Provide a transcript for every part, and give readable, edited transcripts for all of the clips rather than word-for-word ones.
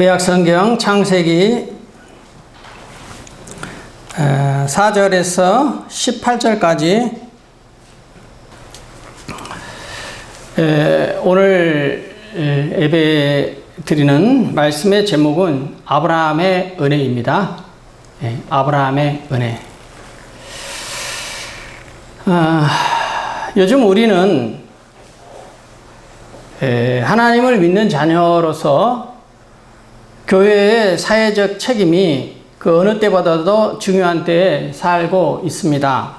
구약성경 창세기 4절에서 18절까지 오늘 예배 드리는 말씀의 제목은 아브라함의 은혜입니다. 아브라함의 은혜. 요즘 우리는 하나님을 믿는 자녀로서 교회의 사회적 책임이 그 어느 때보다도 중요한 때에 살고 있습니다.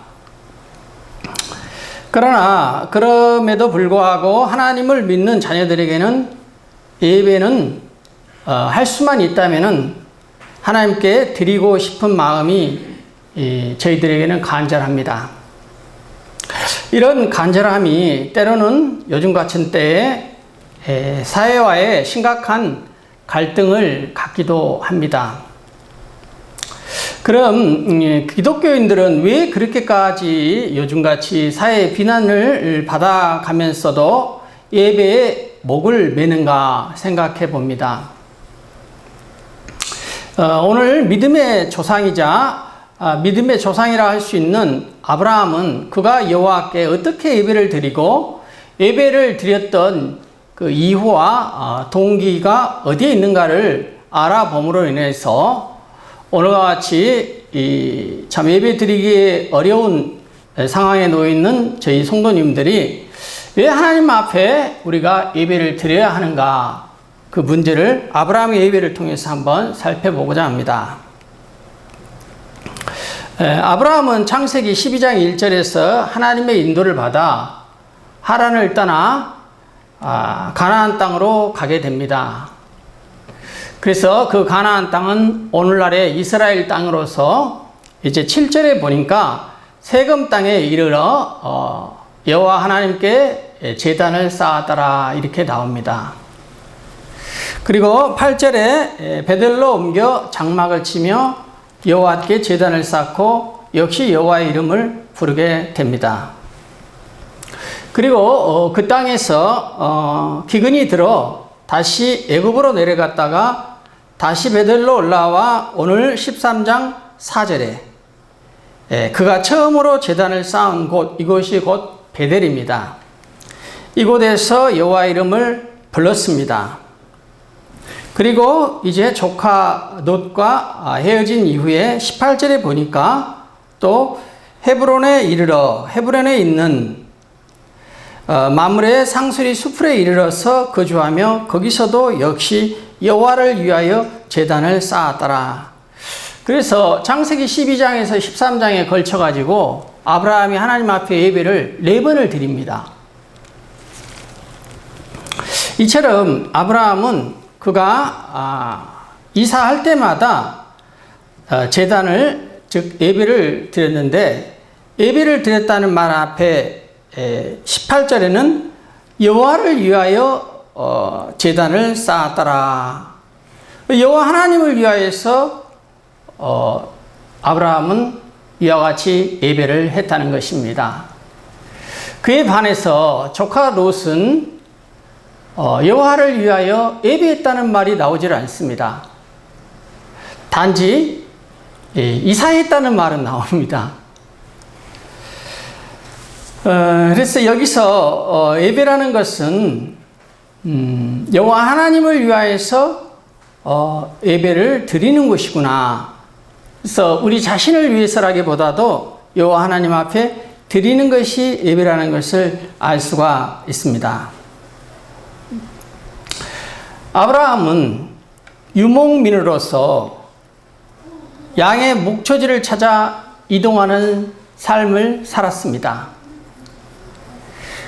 그러나 그럼에도 불구하고 하나님을 믿는 자녀들에게는 예배는 할 수만 있다면은 하나님께 드리고 싶은 마음이 저희들에게는 간절합니다. 이런 간절함이 때로는 요즘 같은 때에 사회와의 심각한 갈등을 갖기도 합니다. 그럼 기독교인들은 왜 그렇게까지 요즘같이 사회의 비난을 받아가면서도 예배에 목을 매는가 생각해 봅니다. 오늘 믿음의 조상이자 믿음의 조상이라 할 수 있는 아브라함은 그가 여호와께 어떻게 예배를 드리고 예배를 드렸던 그 이유와 동기가 어디에 있는가를 알아봄으로 인해서 오늘과 같이 참 예배 드리기 어려운 상황에 놓여 있는 저희 성도님들이 왜 하나님 앞에 우리가 예배를 드려야 하는가, 그 문제를 아브라함의 예배를 통해서 한번 살펴보고자 합니다. 아브라함은 창세기 12장 1절에서 하나님의 인도를 받아 하란을 떠나 가나안 땅으로 가게 됩니다. 그래서 그 가나안 땅은 오늘날의 이스라엘 땅으로서 이제 7절에 보니까 세금 땅에 이르러 여호와 하나님께 제단을 쌓았더라 이렇게 나옵니다. 그리고 8절에 베들로 옮겨 장막을 치며 여호와께 제단을 쌓고 역시 여호와의 이름을 부르게 됩니다. 그리고 그 땅에서 기근이 들어 다시 애굽으로 내려갔다가 다시 베들로 올라와 오늘 13장 4절에 그가 처음으로 제단을 쌓은 곳, 이곳이 곧 베델입니다. 이곳에서 여호와 이름을 불렀습니다. 그리고 이제 조카 롯과 헤어진 이후에 18절에 보니까 또 헤브론에 이르러 헤브론에 있는 마므레 상수리 수풀에 이르러서 거주하며 거기서도 역시 여호와를 위하여 제단을 쌓았더라. 그래서 창세기 12장에서 13장에 걸쳐 가지고 아브라함이 하나님 앞에 예배를 4번을 드립니다. 이처럼 아브라함은 그가 이사할 때마다 제단을 즉 예배를 드렸는데, 예배를 드렸다는 말 앞에 18절에는 여호와를 위하여 제단을 쌓았더라. 여호와 하나님을 위하여서 아브라함은 이와 같이 예배를 했다는 것입니다. 그에 반해서 조카 롯은 여호와를 위하여 예배했다는 말이 나오질 않습니다. 단지 이사했다는 말은 나옵니다. 그래서 여기서 예배라는 것은 여호와 하나님을 위하여서 예배를 드리는 것이구나. 그래서 우리 자신을 위해서라기보다도 여호와 하나님 앞에 드리는 것이 예배라는 것을 알 수가 있습니다. 아브라함은 유목민으로서 양의 목초지를 찾아 이동하는 삶을 살았습니다.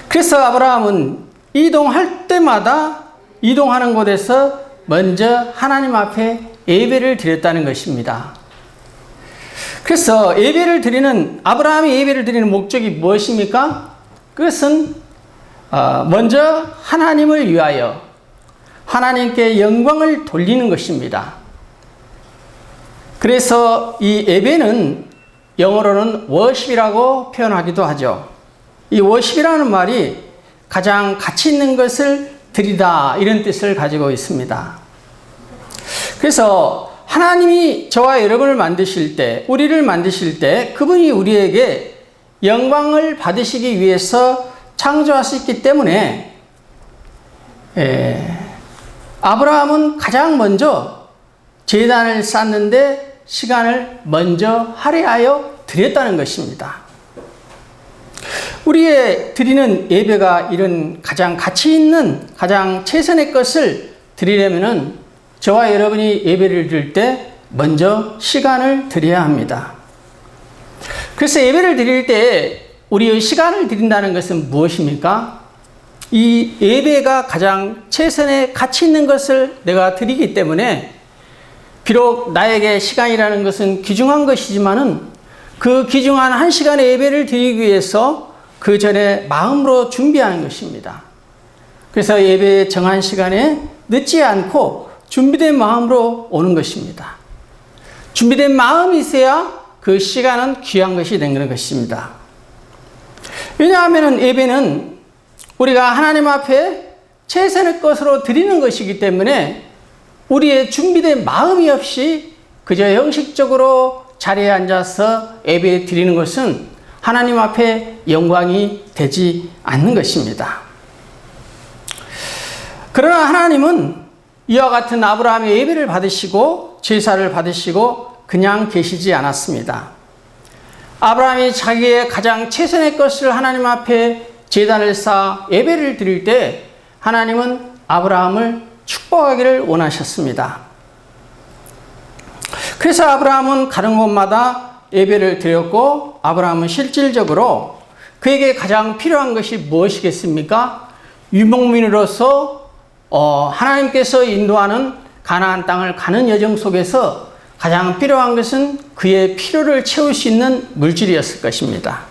그래서 아브라함은 이동할 때마다 이동하는 곳에서 먼저 하나님 앞에 예배를 드렸다는 것입니다. 그래서 예배를 드리는, 아브라함이 예배를 드리는 목적이 무엇입니까? 그것은 먼저 하나님을 위하여 하나님께 영광을 돌리는 것입니다. 그래서 이 예배는 영어로는 worship이라고 표현하기도 하죠. 이 worship이라는 말이 가장 가치 있는 것을 드리다, 이런 뜻을 가지고 있습니다. 그래서 하나님이 저와 여러분을 만드실 때, 우리를 만드실 때 그분이 우리에게 영광을 받으시기 위해서 창조하셨기 때문에 아브라함은 가장 먼저 제단을 쌓는데 시간을 먼저 할애하여 드렸다는 것입니다. 우리의 드리는 예배가 이런 가장 가치 있는 가장 최선의 것을 드리려면은 저와 여러분이 예배를 드릴 때 먼저 시간을 드려야 합니다. 그래서 예배를 드릴 때 우리의 시간을 드린다는 것은 무엇입니까? 이 예배가 가장 최선의 가치 있는 것을 내가 드리기 때문에 비록 나에게 시간이라는 것은 귀중한 것이지만은 그 귀중한 한 시간의 예배를 드리기 위해서 그 전에 마음으로 준비하는 것입니다. 그래서 예배 정한 시간에 늦지 않고 준비된 마음으로 오는 것입니다. 준비된 마음이 있어야 그 시간은 귀한 것이 되는 것입니다. 왜냐하면 예배는 우리가 하나님 앞에 최선의 것으로 드리는 것이기 때문에 우리의 준비된 마음이 없이 그저 형식적으로 자리에 앉아서 예배 드리는 것은 하나님 앞에 영광이 되지 않는 것입니다. 그러나 하나님은 이와 같은 아브라함의 예배를 받으시고 제사를 받으시고 그냥 계시지 않았습니다. 아브라함이 자기의 가장 최선의 것을 하나님 앞에 제단을 쌓아 예배를 드릴 때 하나님은 아브라함을 축복하기를 원하셨습니다. 그래서 아브라함은 가는 곳마다 예배를 드렸고 아브라함은 실질적으로 그에게 가장 필요한 것이 무엇이겠습니까? 유목민으로서 하나님께서 인도하는 가나안 땅을 가는 여정 속에서 가장 필요한 것은 그의 필요를 채울 수 있는 물질이었을 것입니다.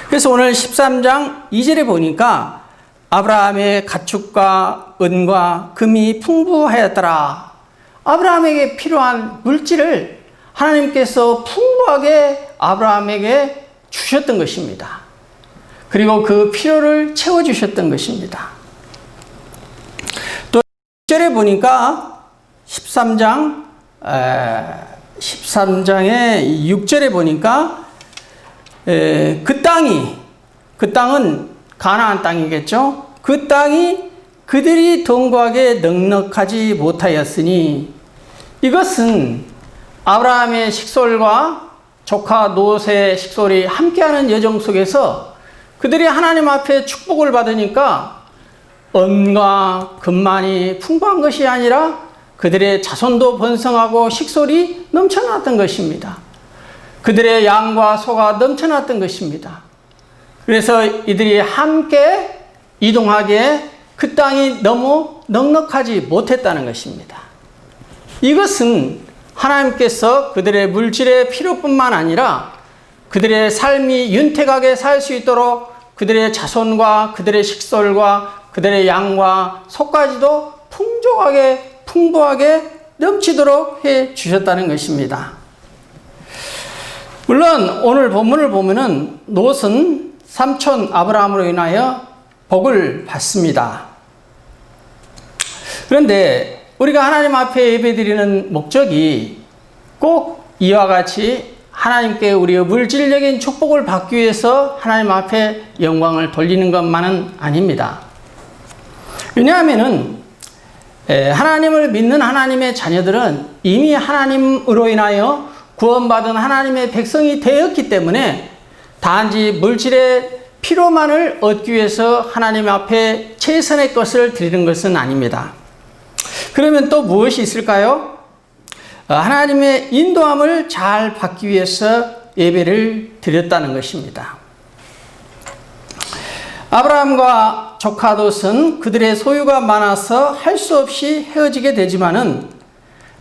그래서 오늘 13장 2절에 보니까 아브라함의 가축과 은과 금이 풍부하였더라. 아브라함에게 필요한 물질을 하나님께서 풍부하게 아브라함에게 주셨던 것입니다. 그리고 그 필요를 채워주셨던 것입니다. 또 6절에 보니까 13장의 6절에 보니까 그 땅은 가나안 땅이겠죠. 그 땅이 그들이 동거하게 넉넉하지 못하였으니 이것은 아브라함의 식솔과 조카 롯의 식솔이 함께하는 여정 속에서 그들이 하나님 앞에 축복을 받으니까 은과 금만이 풍부한 것이 아니라 그들의 자손도 번성하고 식솔이 넘쳐났던 것입니다. 그들의 양과 소가 넘쳐났던 것입니다. 그래서 이들이 함께 이동하기에 그 땅이 너무 넉넉하지 못했다는 것입니다. 이것은 하나님께서 그들의 물질의 필요뿐만 아니라 그들의 삶이 윤택하게 살 수 있도록 그들의 자손과 그들의 식솔과 그들의 양과 소까지도 풍부하게 넘치도록 해 주셨다는 것입니다. 물론 오늘 본문을 보면은 롯은 삼촌 아브라함으로 인하여 복을 받습니다. 그런데 우리가 하나님 앞에 예배드리는 목적이 꼭 이와 같이 하나님께 우리의 물질적인 축복을 받기 위해서 하나님 앞에 영광을 돌리는 것만은 아닙니다. 왜냐하면은 하나님을 믿는 하나님의 자녀들은 이미 하나님으로 인하여 구원받은 하나님의 백성이 되었기 때문에 단지 물질의 필요만을 얻기 위해서 하나님 앞에 최선의 것을 드리는 것은 아닙니다. 그러면 또 무엇이 있을까요? 하나님의 인도함을 잘 받기 위해서 예배를 드렸다는 것입니다. 아브라함과 조카 롯은 그들의 소유가 많아서 할 수 없이 헤어지게 되지만은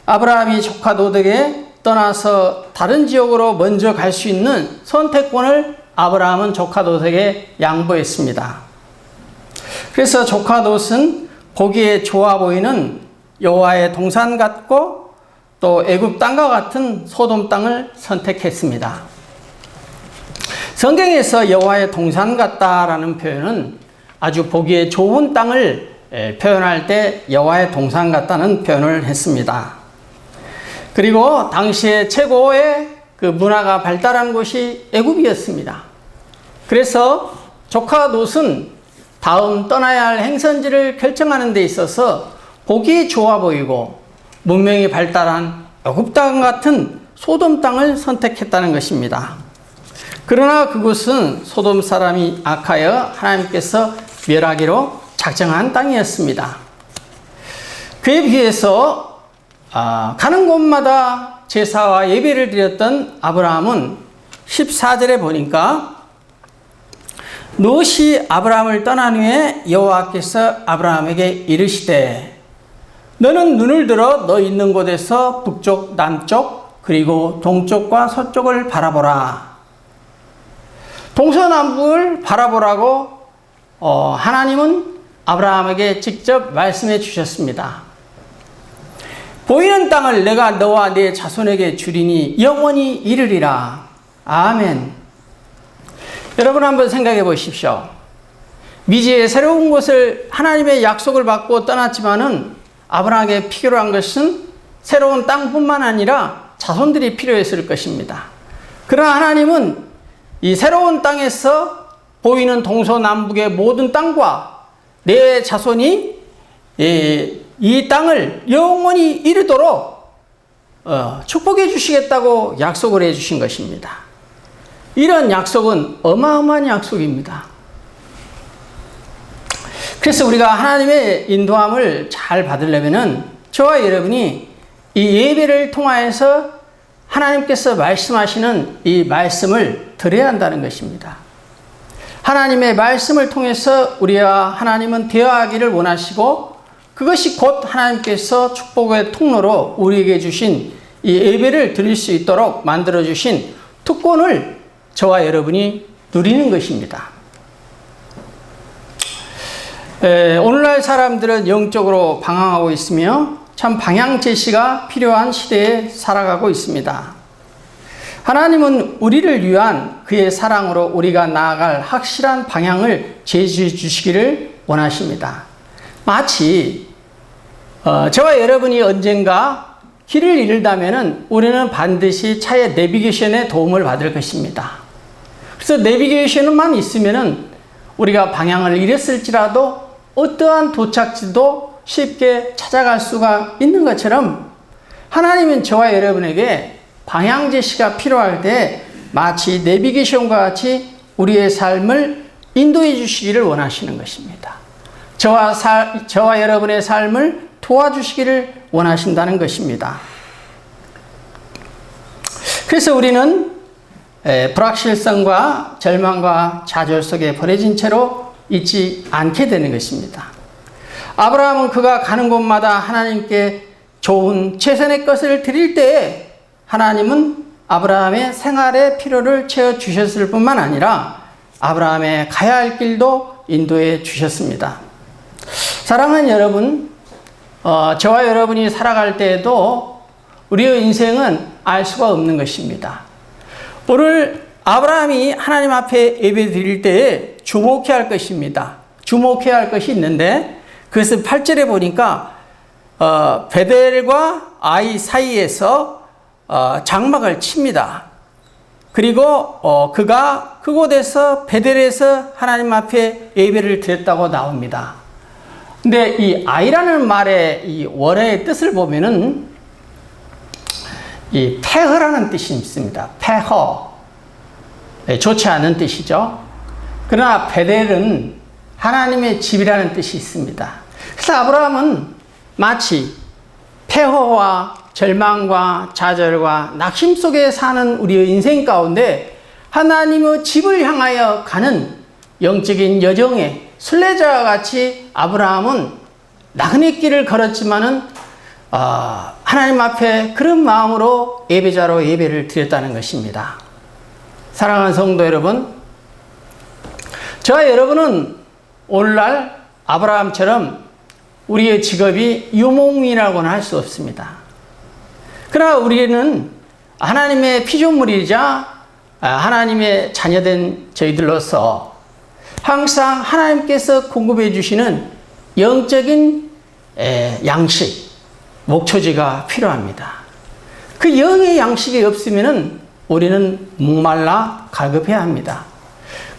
아브라함이 조카 롯에게 떠나서 다른 지역으로 먼저 갈 수 있는 선택권을 아브라함은 조카 롯에게 양보했습니다. 그래서 조카 롯은 보기에 좋아 보이는 여호와의 동산 같고 또 애굽 땅과 같은 소돔 땅을 선택했습니다. 성경에서 여호와의 동산 같다라는 표현은 아주 보기에 좋은 땅을 표현할 때 여호와의 동산 같다는 표현을 했습니다. 그리고 당시에 최고의 그 문화가 발달한 곳이 애굽이었습니다. 그래서 조카 롯은 다음 떠나야 할 행선지를 결정하는 데 있어서 보기 좋아 보이고 문명이 발달한 애굽 땅 같은 소돔 땅을 선택했다는 것입니다. 그러나 그곳은 소돔 사람이 악하여 하나님께서 멸하기로 작정한 땅이었습니다. 그에 비해서 가는 곳마다 제사와 예배를 드렸던 아브라함은 14절에 보니까 롯이 아브라함을 떠난 후에 여호와께서 아브라함에게 이르시되 너는 눈을 들어 너 있는 곳에서 북쪽, 남쪽, 그리고 동쪽과 서쪽을 바라보라. 동서남북을 바라보라고 하나님은 아브라함에게 직접 말씀해 주셨습니다. 보이는 땅을 내가 너와 네 자손에게 주리니 영원히 이르리라. 아멘. 여러분 한번 생각해 보십시오. 미지의 새로운 곳을 하나님의 약속을 받고 떠났지만은 아브라함에게 필요한 것은 새로운 땅뿐만 아니라 자손들이 필요했을 것입니다. 그러나 하나님은 이 새로운 땅에서 보이는 동서남북의 모든 땅과 내 자손이 이 땅을 영원히 이루도록 축복해 주시겠다고 약속을 해 주신 것입니다. 이런 약속은 어마어마한 약속입니다. 그래서 우리가 하나님의 인도함을 잘 받으려면은 저와 여러분이 이 예배를 통하여서 하나님께서 말씀하시는 이 말씀을 들어야 한다는 것입니다. 하나님의 말씀을 통해서 우리와 하나님은 대화하기를 원하시고 그것이 곧 하나님께서 축복의 통로로 우리에게 주신 이 예배를 드릴 수 있도록 만들어 주신 특권을 저와 여러분이 누리는 것입니다. 오늘날 사람들은 영적으로 방황하고 있으며 참 방향 제시가 필요한 시대에 살아가고 있습니다. 하나님은 우리를 위한 그의 사랑으로 우리가 나아갈 확실한 방향을 제시해 주시기를 원하십니다. 마치 저와 여러분이 언젠가 길을 잃다면 우리는 반드시 차의 내비게이션의 도움을 받을 것입니다. 그래서 내비게이션만 있으면 우리가 방향을 잃었을지라도 어떠한 도착지도 쉽게 찾아갈 수가 있는 것처럼 하나님은 저와 여러분에게 방향 제시가 필요할 때 마치 내비게이션과 같이 우리의 삶을 인도해 주시기를 원하시는 것입니다. 저와 여러분의 삶을 도와주시기를 원하신다는 것입니다. 그래서 우리는 불확실성과 절망과 좌절 속에 버려진 채로 있지 않게 되는 것입니다. 아브라함은 그가 가는 곳마다 하나님께 좋은 최선의 것을 드릴 때에 하나님은 아브라함의 생활의 필요를 채워주셨을 뿐만 아니라 아브라함의 가야 할 길도 인도해 주셨습니다. 사랑하는 여러분, 저와 여러분이 살아갈 때에도 우리의 인생은 알 수가 없는 것입니다. 오늘 아브라함이 하나님 앞에 예배 드릴 때에 주목해야 할 것입니다. 주목해야 할 것이 있는데 그것은 8절에 보니까 베델과 아이 사이에서 장막을 칩니다. 그리고 그가 그곳에서 베델에서 하나님 앞에 예배를 드렸다고 나옵니다. 근데 이 아이라는 말의 이 원어의 뜻을 보면은 이 폐허라는 뜻이 있습니다. 폐허. 좋지 않은 뜻이죠. 그러나 베델은 하나님의 집이라는 뜻이 있습니다. 그래서 아브라함은 마치 폐허와 절망과 좌절과 낙심 속에 사는 우리의 인생 가운데 하나님의 집을 향하여 가는 영적인 여정의 순례자와 같이 아브라함은 나그네 길을 걸었지만은 하나님 앞에 그런 마음으로 예배자로 예배를 드렸다는 것입니다. 사랑하는 성도 여러분, 저와 여러분은 오늘날 아브라함처럼 우리의 직업이 유목민이라고는 할 수 없습니다. 그러나 우리는 하나님의 피조물이자 하나님의 자녀된 저희들로서 항상 하나님께서 공급해 주시는 영적인 양식, 목초지가 필요합니다. 그 영의 양식이 없으면은 우리는 목말라 갈급해야 합니다.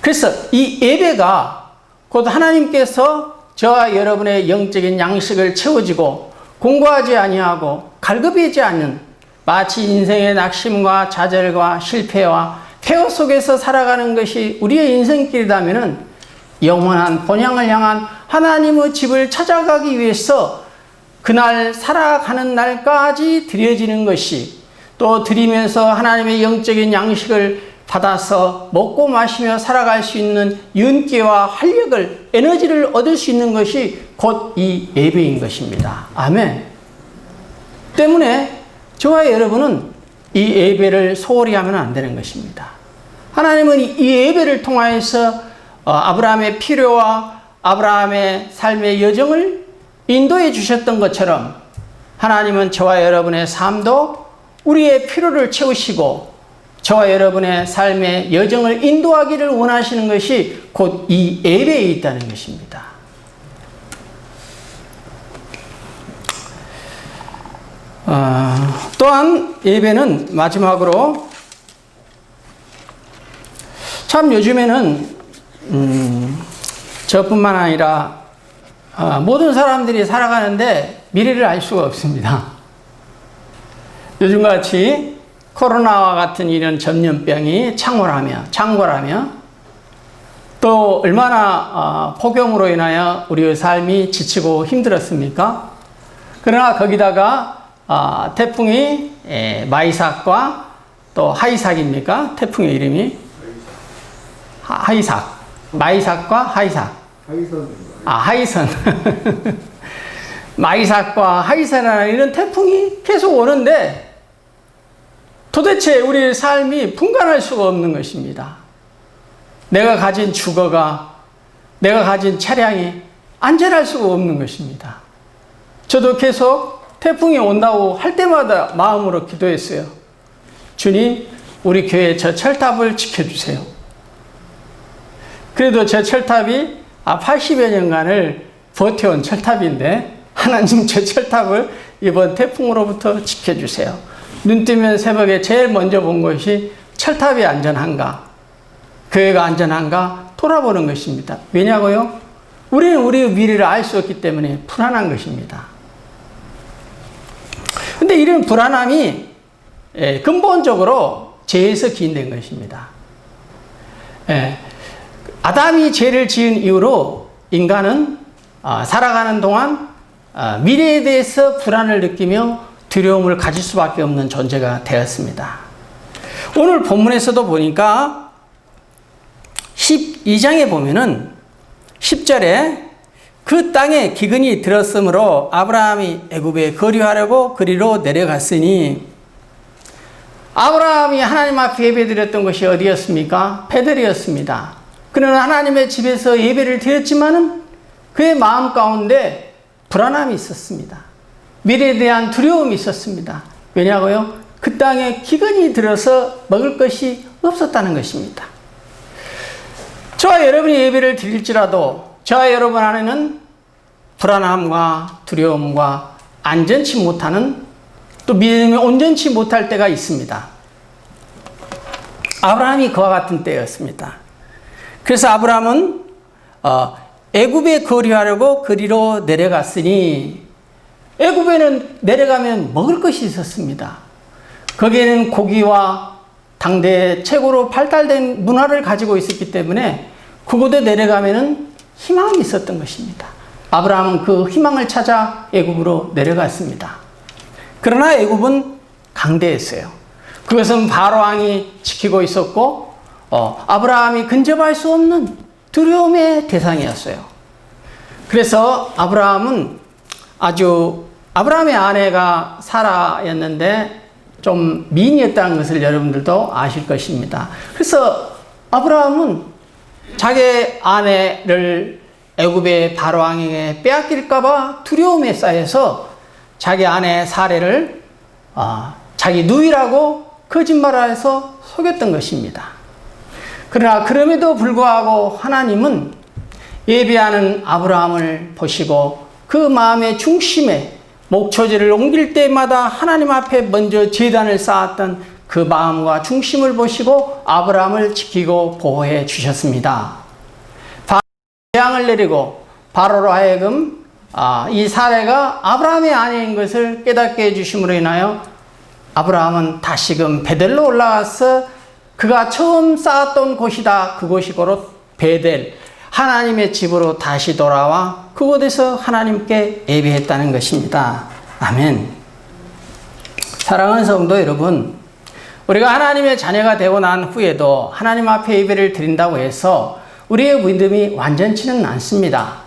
그래서 이 예배가 곧 하나님께서 저와 여러분의 영적인 양식을 채워지고 공부하지 아니하고 갈급해지 않는, 마치 인생의 낙심과 좌절과 실패와 폐허 속에서 살아가는 것이 우리의 인생길이라면은 영원한 본향을 향한 하나님의 집을 찾아가기 위해서 그날 살아가는 날까지 드려지는 것이, 또 드리면서 하나님의 영적인 양식을 받아서 먹고 마시며 살아갈 수 있는 윤기와 활력을, 에너지를 얻을 수 있는 것이 곧 이 예배인 것입니다. 아멘. 때문에 저와 여러분은 이 예배를 소홀히 하면 안 되는 것입니다. 하나님은 이 예배를 통하여서 아브라함의 필요와 아브라함의 삶의 여정을 인도해 주셨던 것처럼 하나님은 저와 여러분의 삶도 우리의 필요를 채우시고 저와 여러분의 삶의 여정을 인도하기를 원하시는 것이 곧 이 예배에 있다는 것입니다. 또한 예배는 마지막으로, 참 요즘에는 저뿐만 아니라 모든 사람들이 살아가는데 미래를 알 수가 없습니다. 요즘같이 코로나와 같은 이런 전염병이 창궐하며 또 얼마나 폭염으로 인하여 우리의 삶이 지치고 힘들었습니까? 그러나 거기다가 태풍이 마이삭과 또 하이삭입니까? 태풍의 이름이 하이삭, 마이삭과 하이삭. 하이선. 마이삭과 하이선이라는 이런 태풍이 계속 오는데 도대체 우리의 삶이 분간할 수가 없는 것입니다. 내가 가진 주거가, 내가 가진 차량이 안전할 수가 없는 것입니다. 저도 계속 태풍이 온다고 할 때마다 마음으로 기도했어요. 주님, 우리 교회 저 철탑을 지켜주세요. 그래도 저 철탑이 80여 년간을 버텨온 철탑인데 하나님 저 철탑을 이번 태풍으로부터 지켜주세요. 눈 뜨면 새벽에 제일 먼저 본 것이 철탑이 안전한가, 교회가 안전한가 돌아보는 것입니다. 왜냐고요? 우리는 우리의 미래를 알 수 없기 때문에 불안한 것입니다. 근데 이런 불안함이 근본적으로 죄에서 기인된 것입니다. 아담이 죄를 지은 이후로 인간은 살아가는 동안 미래에 대해서 불안을 느끼며 두려움을 가질 수밖에 없는 존재가 되었습니다. 오늘 본문에서도 보니까 12장에 보면은 10절에 그 땅에 기근이 들었으므로 아브라함이 애굽에 거류하려고 그리로 내려갔으니, 아브라함이 하나님 앞에 예배드렸던 것이 어디였습니까? 베델이었습니다. 그는 하나님의 집에서 예배를 드렸지만은 그의 마음 가운데 불안함이 있었습니다. 미래에 대한 두려움이 있었습니다. 왜냐고요? 그 땅에 기근이 들어서 먹을 것이 없었다는 것입니다. 저와 여러분이 예배를 드릴지라도 저와 여러분 안에는 불안함과 두려움과 안전치 못하는, 또 믿음이 온전치 못할 때가 있습니다. 아브라함이 그와 같은 때였습니다. 그래서 아브라함은 애굽에 거류하려고 그리로 내려갔으니, 애굽에는 내려가면 먹을 것이 있었습니다. 거기에는 고기와 당대 최고로 발달된 문화를 가지고 있었기 때문에 그곳에 내려가면은 희망이 있었던 것입니다. 아브라함은 그 희망을 찾아 애굽으로 내려갔습니다. 그러나 애굽은 강대했어요. 그것은 바로 왕이 지키고 있었고 아브라함이 근접할 수 없는 두려움의 대상이었어요. 그래서 아브라함의 아내가 사라였는데 좀 미인이었다는 것을 여러분들도 아실 것입니다. 그래서 아브라함은 자기 아내를 애굽의 바로 왕에게 빼앗길까봐 두려움에 쌓여서 자기 아내 사례를 자기 누이라고 거짓말해서 속였던 것입니다. 그러나 그럼에도 불구하고 하나님은 예배하는 아브라함을 보시고 그 마음의 중심에 목초지를 옮길 때마다 하나님 앞에 먼저 제단을 쌓았던 그 마음과 중심을 보시고 아브라함을 지키고 보호해 주셨습니다. 재앙을 내리고 바로로 하여금 이 사례가 아브라함의 아내인 것을 깨닫게 해주심으로 인하여 아브라함은 다시금 베델로 올라가서 그가 처음 쌓았던 곳이다. 그곳이 바로 베델, 하나님의 집으로 다시 돌아와 그곳에서 하나님께 예배했다는 것입니다. 아멘. 사랑하는 성도 여러분, 우리가 하나님의 자녀가 되고 난 후에도 하나님 앞에 예배를 드린다고 해서 우리의 믿음이 완전치는 않습니다.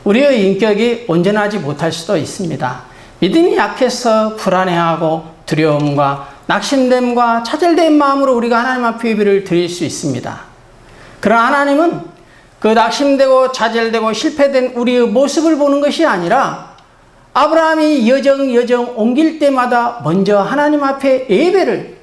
우리의 인격이 온전하지 못할 수도 있습니다. 믿음이 약해서 불안해하고 두려움과 낙심됨과 차절된 마음으로 우리가 하나님 앞에 예배를 드릴 수 있습니다. 그러나 하나님은 그 낙심되고 좌절되고 실패된 우리의 모습을 보는 것이 아니라 아브라함이 여정 옮길 때마다 먼저 하나님 앞에 예배를,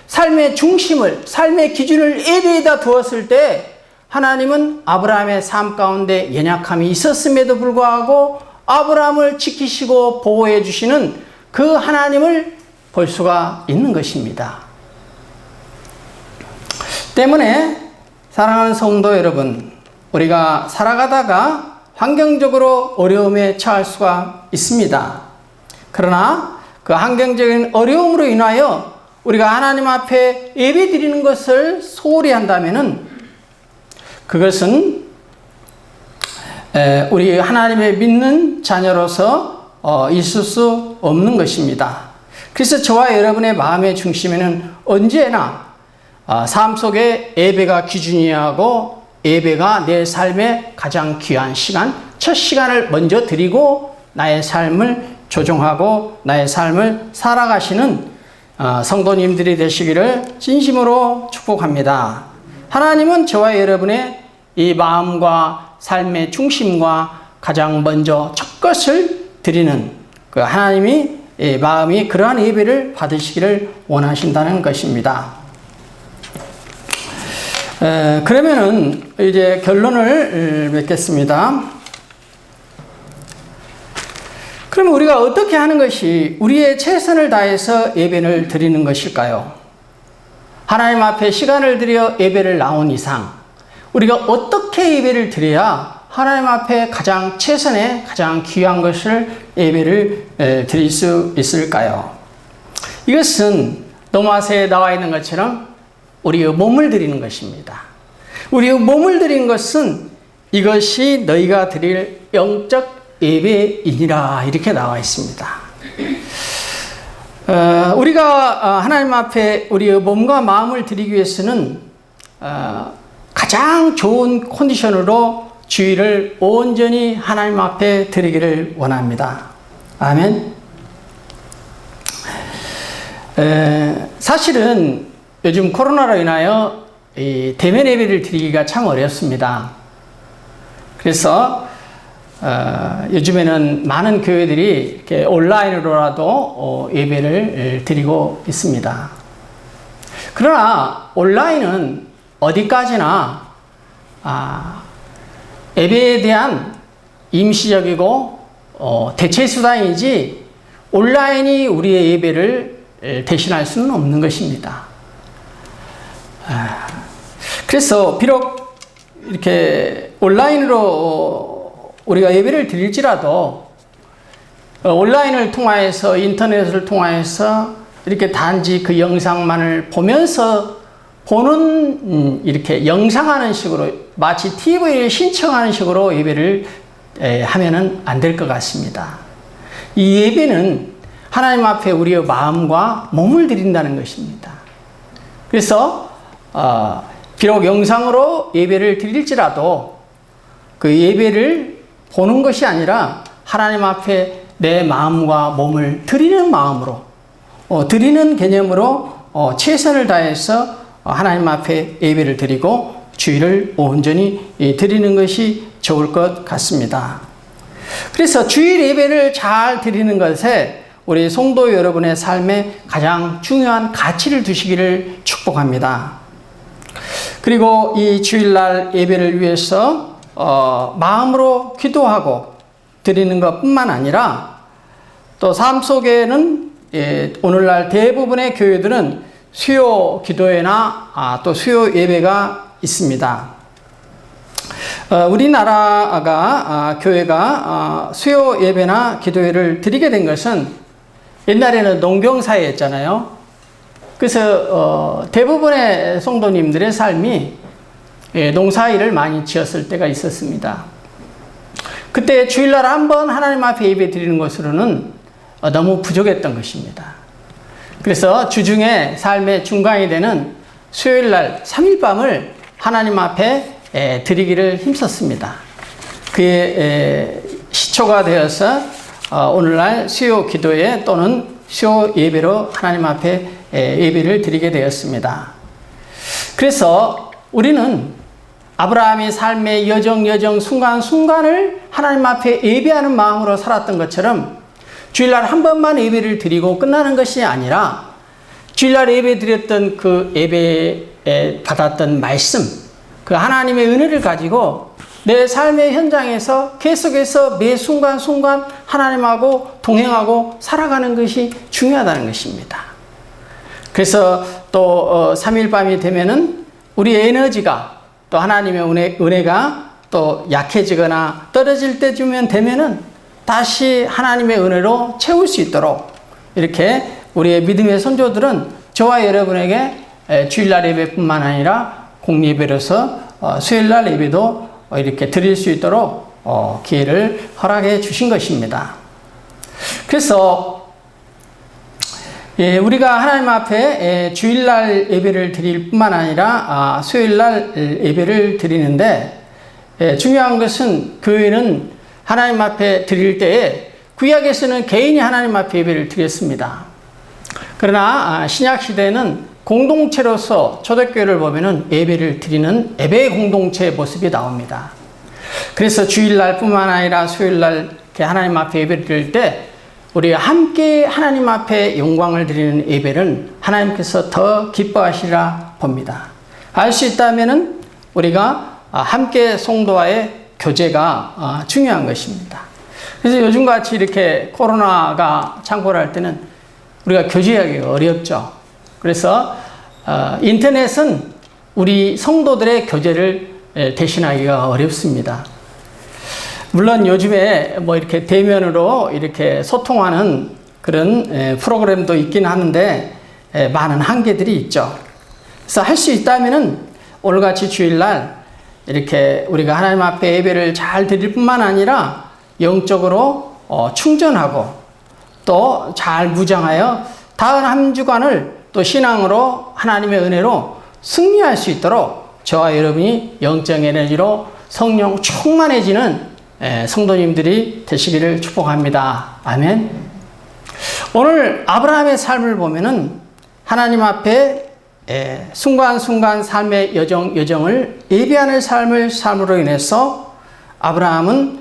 삶의 중심을, 삶의 기준을 예배에다 두었을 때 하나님은 아브라함의 삶 가운데 연약함이 있었음에도 불구하고 아브라함을 지키시고 보호해 주시는 그 하나님을 볼 수가 있는 것입니다. 때문에 사랑하는 성도 여러분, 우리가 살아가다가 환경적으로 어려움에 처할 수가 있습니다. 그러나 그 환경적인 어려움으로 인하여 우리가 하나님 앞에 예배 드리는 것을 소홀히 한다면은 그것은 우리 하나님의 믿는 자녀로서 있을 수 없는 것입니다. 그래서 저와 여러분의 마음의 중심에는 언제나 삶 속에 예배가 기준이어야 하고 예배가 내 삶의 가장 귀한 시간, 첫 시간을 먼저 드리고 나의 삶을 조종하고 나의 삶을 살아가시는 성도님들이 되시기를 진심으로 축복합니다. 하나님은 저와 여러분의 이 마음과 삶의 중심과 가장 먼저 첫 것을 드리는 그 하나님이 마음이 그러한 예배를 받으시기를 원하신다는 것입니다. 그러면은 이제 결론을 맺겠습니다. 그러면 우리가 어떻게 하는 것이 우리의 최선을 다해서 예배를 드리는 것일까요? 하나님 앞에 시간을 들여 예배를 나온 이상 우리가 어떻게 예배를 드려야 하나님 앞에 가장 최선의 가장 귀한 것을 예배를 드릴 수 있을까요? 이것은 로마서에 나와 있는 것처럼 우리의 몸을 드리는 것입니다. 우리의 몸을 드리는 것은 이것이 너희가 드릴 영적 예배이니라 이렇게 나와 있습니다. 우리가 하나님 앞에 우리의 몸과 마음을 드리기 위해서는 가장 좋은 컨디션으로 주의를 온전히 하나님 앞에 드리기를 원합니다. 아멘. 사실은 요즘 코로나로 인하여 이 대면 예배를 드리기가 참 어렵습니다. 그래서 요즘에는 많은 교회들이 이렇게 온라인으로라도 예배를 드리고 있습니다. 그러나 온라인은 어디까지나 예배에 대한 임시적이고 대체 수단이지 온라인이 우리의 예배를 대신할 수는 없는 것입니다. 그래서 비록 이렇게 온라인으로 우리가 예배를 드릴지라도 온라인을 통하여서 인터넷을 통하여서 이렇게 단지 그 영상만을 보면서 보는 이렇게 영상하는 식으로 마치 TV를 신청하는 식으로 예배를 하면은 안 될 것 같습니다. 이 예배는 하나님 앞에 우리의 마음과 몸을 드린다는 것입니다. 그래서 비록 영상으로 예배를 드릴지라도 그 예배를 보는 것이 아니라 하나님 앞에 내 마음과 몸을 드리는 마음으로 드리는 개념으로 최선을 다해서 하나님 앞에 예배를 드리고 주일을 온전히 드리는 것이 좋을 것 같습니다. 그래서 주일 예배를 잘 드리는 것에 우리 성도 여러분의 삶에 가장 중요한 가치를 두시기를 축복합니다. 그리고 이 주일날 예배를 위해서 마음으로 기도하고 드리는 것뿐만 아니라 또 삶 속에는 오늘날 대부분의 교회들은 수요 기도회나 또 수요 예배가 있습니다. 우리나라가 교회가 수요 예배나 기도회를 드리게 된 것은 옛날에는 농경사회였잖아요. 그래서 대부분의 성도님들의 삶이 농사일을 많이 지었을 때가 있었습니다. 그때 주일날 한 번 하나님 앞에 예배 드리는 것으로는 너무 부족했던 것입니다. 그래서 주중에 삶의 중간이 되는 수요일날 3일 밤을 하나님 앞에 드리기를 힘썼습니다. 그의 시초가 되어서 오늘날 수요 기도회 또는 수요 예배로 하나님 앞에 예배를 드리게 되었습니다. 그래서 우리는 아브라함이 삶의 여정 순간순간을 하나님 앞에 예배하는 마음으로 살았던 것처럼 주일날 한 번만 예배를 드리고 끝나는 것이 아니라 주일날 예배 드렸던 그 예배에 받았던 말씀, 그 하나님의 은혜를 가지고 내 삶의 현장에서 계속해서 매 순간순간 하나님하고 동행하고 살아가는 것이 중요하다는 것입니다. 그래서 또 3일 밤이 되면은 우리의 에너지가 또 하나님의 은혜가 또 약해지거나 떨어질 때쯤 되면은 다시 하나님의 은혜로 채울 수 있도록 이렇게 우리의 믿음의 선조들은 저와 여러분에게 주일날 예배뿐만 아니라 공예배로서 수요일날 예배도 이렇게 드릴 수 있도록 기회를 허락해 주신 것입니다. 그래서 우리가 하나님 앞에 주일날 예배를 드릴 뿐만 아니라 수요일날 예배를 드리는데 중요한 것은 교회는 하나님 앞에 드릴 때에 구약에서는 개인이 하나님 앞에 예배를 드렸습니다. 그러나 신약 시대에는 공동체로서 초대교회를 보면은 예배를 드리는 예배 공동체의 모습이 나옵니다. 그래서 주일날 뿐만 아니라 수요일날 이렇게 하나님 앞에 예배를 드릴 때 우리가 함께 하나님 앞에 영광을 드리는 예배는 하나님께서 더 기뻐하시리라 봅니다. 알 수 있다면은 우리가 함께 성도와의 교제가 중요한 것입니다. 그래서 요즘같이 이렇게 코로나가 창궐할 때는 우리가 교제하기가 어렵죠. 그래서 인터넷은 우리 성도들의 교제를 대신하기가 어렵습니다. 물론 요즘에 뭐 이렇게 대면으로 이렇게 소통하는 그런 프로그램도 있긴 하는데 많은 한계들이 있죠. 그래서 할 수 있다면은 오늘같이 주일날 이렇게 우리가 하나님 앞에 예배를 잘 드릴 뿐만 아니라 영적으로 충전하고 또 잘 무장하여 다음 한 주간을 또 신앙으로 하나님의 은혜로 승리할 수 있도록 저와 여러분이 영적 에너지로 성령 충만해지는 성도님들이 되시기를 축복합니다. 아멘. 오늘 아브라함의 삶을 보면은 하나님 앞에 순간순간 삶의 여정을 예배하는 삶으로 인해서 아브라함은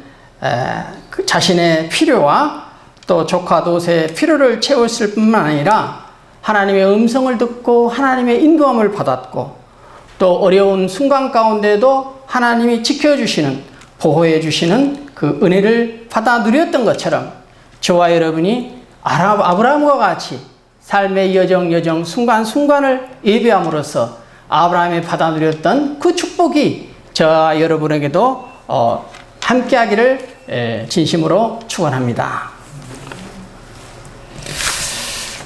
자신의 필요와 또 조카 롯의 필요를 채웠을 뿐만 아니라 하나님의 음성을 듣고 하나님의 인도함을 받았고 또 어려운 순간 가운데도 하나님이 지켜주시는 보호해 주시는 그 은혜를 받아 누렸던 것처럼 저와 여러분이 아브라함과 같이 삶의 여정 순간순간을 예배함으로써 아브라함이 받아 누렸던 그 축복이 저와 여러분에게도 함께하기를 진심으로 축원합니다.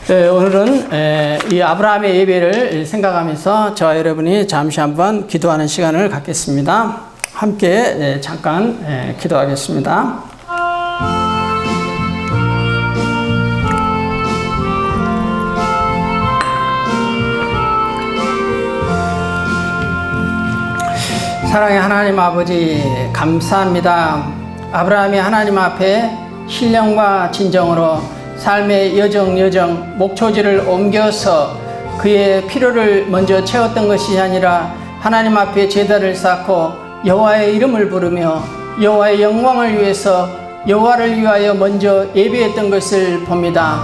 오늘은 이 아브라함의 예배를 생각하면서 저와 여러분이 잠시 한번 기도하는 시간을 갖겠습니다. 함께 잠깐 기도하겠습니다. 사랑의 하나님 아버지 감사합니다. 아브라함이 하나님 앞에 신령과 진정으로 삶의 여정 목초지를 옮겨서 그의 필요를 먼저 채웠던 것이 아니라 하나님 앞에 제단을 쌓고 여호와의 이름을 부르며 여호와의 영광을 위해서 여호와를 위하여 먼저 예배했던 것을 봅니다.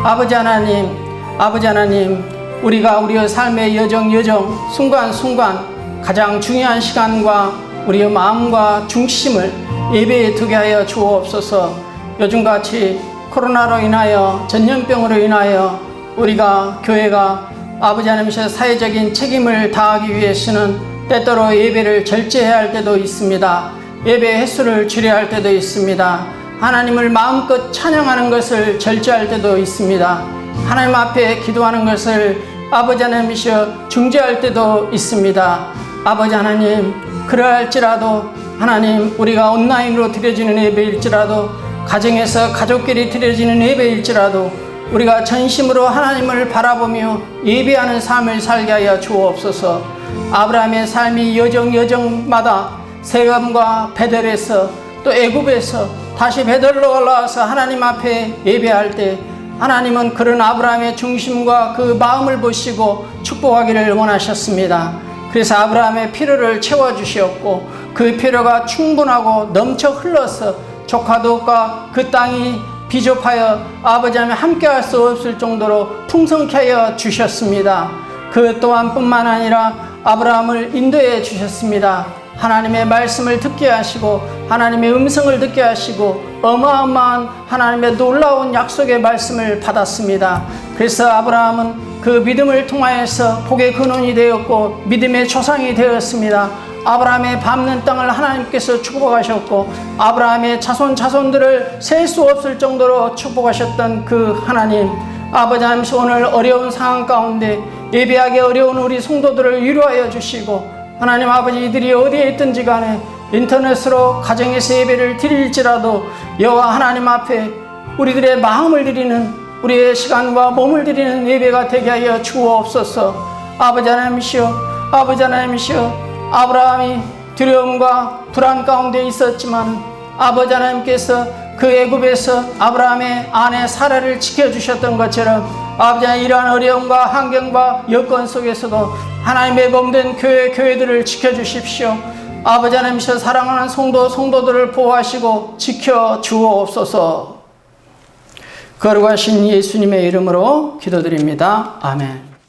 아버지 하나님 우리가 우리의 삶의 여정 순간순간 가장 중요한 시간과 우리의 마음과 중심을 예배에 두게 하여 주옵소서. 요즘같이 코로나로 인하여, 전염병으로 인하여 우리가 교회가 아버지 하나님께서 사회적인 책임을 다하기 위해서는 때때로 예배를 절제해야 할 때도 있습니다. 예배 횟수를 줄여야 할 때도 있습니다. 하나님을 마음껏 찬양하는 것을 절제할 때도 있습니다. 하나님 앞에 기도하는 것을 아버지 하나님이시여 중지할 때도 있습니다. 아버지 하나님, 그러할지라도 하나님, 우리가 온라인으로 드려지는 예배일지라도, 가정에서 가족끼리 드려지는 예배일지라도 우리가 전심으로 하나님을 바라보며 예배하는 삶을 살게 하여 주옵소서. 아브라함의 삶이 여정마다 세겜과 베델에서 또 애굽에서 다시 베델로 올라와서 하나님 앞에 예배할 때 하나님은 그런 아브라함의 중심과 그 마음을 보시고 축복하기를 원하셨습니다. 그래서 아브라함의 필요를 채워주셨고 그 필요가 충분하고 넘쳐 흘러서 조카들과 그 땅이 비좁하여 아버지 하나님 함께할 수 없을 정도로 풍성케 하여 주셨습니다. 그 또한 뿐만 아니라 아브라함을 인도해 주셨습니다. 하나님의 말씀을 듣게 하시고 하나님의 음성을 듣게 하시고 어마어마한 하나님의 놀라운 약속의 말씀을 받았습니다. 그래서 아브라함은 그 믿음을 통하여서 복의 근원이 되었고 믿음의 조상이 되었습니다. 아브라함의 밟는 땅을 하나님께서 축복하셨고 아브라함의 자손들을 셀 수 없을 정도로 축복하셨던 그 하나님, 아버지 하나님, 오늘 어려운 상황 가운데 예배하기 어려운 우리 성도들을 위로하여 주시고 하나님 아버지, 이들이 어디에 있든지 간에 인터넷으로 가정에서 예배를 드릴지라도 여호와 하나님 앞에 우리들의 마음을 드리는, 우리의 시간과 몸을 드리는 예배가 되게 하여 주옵소서. 아버지 하나님이시여, 아버지 하나님이시여, 아브라함이 두려움과 불안 가운데 있었지만 아버지 하나님께서 그 애굽에서 아브라함의 아내 사라를 지켜주셨던 것처럼 아버지 하나님, 이러한 어려움과 환경과 여건 속에서도 하나님의 몸된 교회들을 지켜주십시오. 아버지 하나님이시여, 사랑하는 성도들을 보호하시고 지켜주옵소서. 거룩하신 예수님의 이름으로 기도드립니다. 아멘.